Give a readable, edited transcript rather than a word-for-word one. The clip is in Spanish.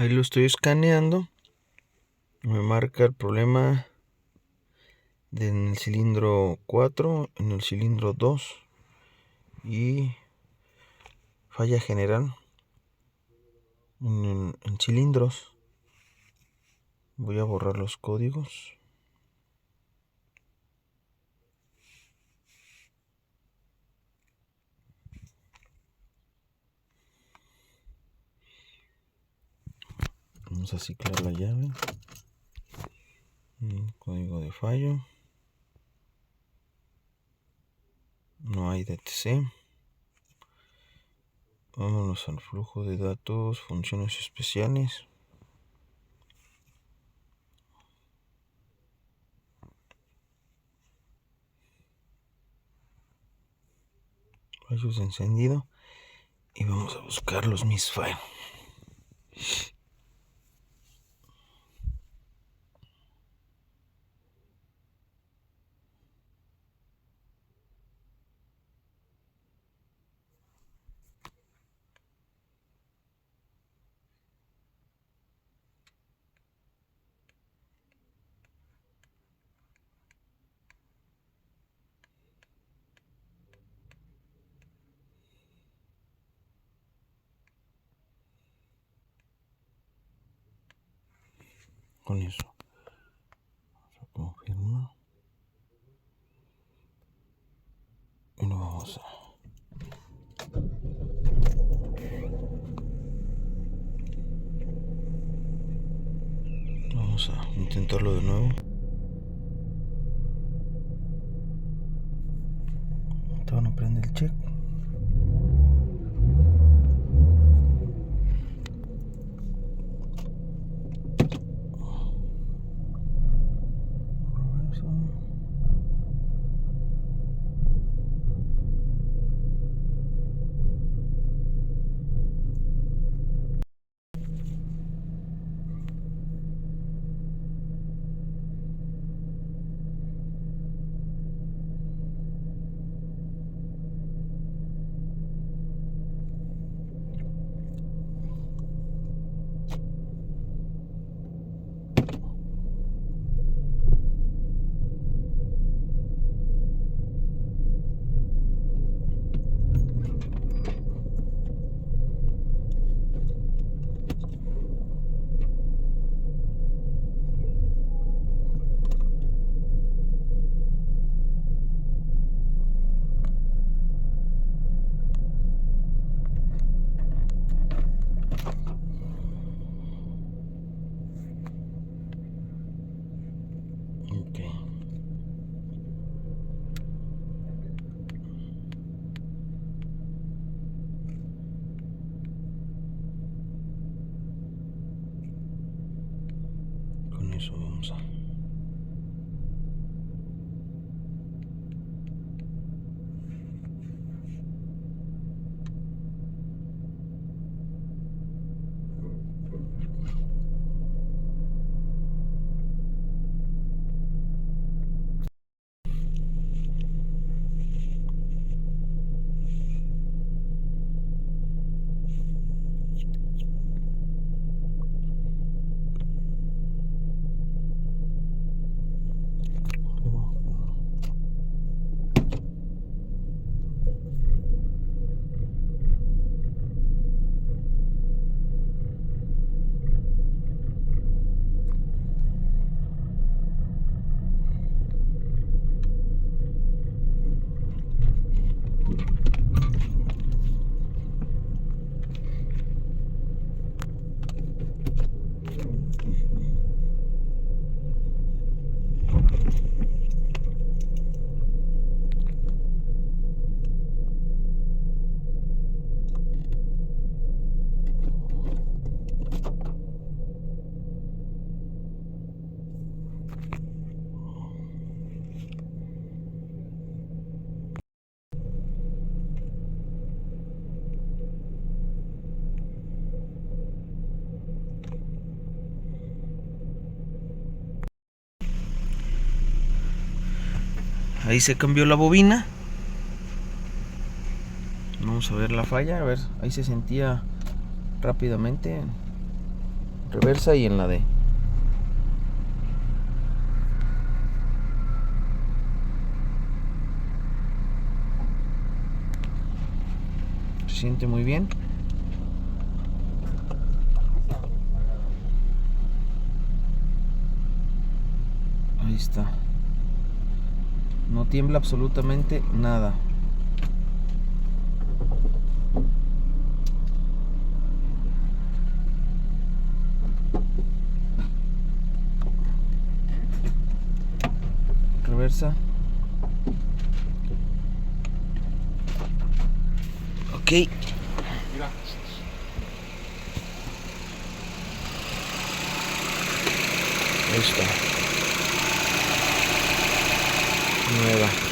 Ahí lo estoy escaneando. Me marca el problema en el cilindro 4, en el cilindro 2 y falla general en cilindros. Voy a borrar los códigos. Vamos a ciclar la llave. Código de fallo. No hay DTC. Vámonos al flujo de datos, funciones especiales. Fallos de encendido. Y vamos a buscar los misfire. Con eso se confirma y lo vamos a intentarlo de nuevo. Todavía no prende el check. Con eso vamos a... Ahí se cambió la bobina. Vamos a ver la falla, a ver, ahí se sentía rápidamente. reversa y en la D. Se siente muy bien. Ahí está. No tiembla absolutamente nada. Reversa. Ok. Mira. Ahí está. Nueva.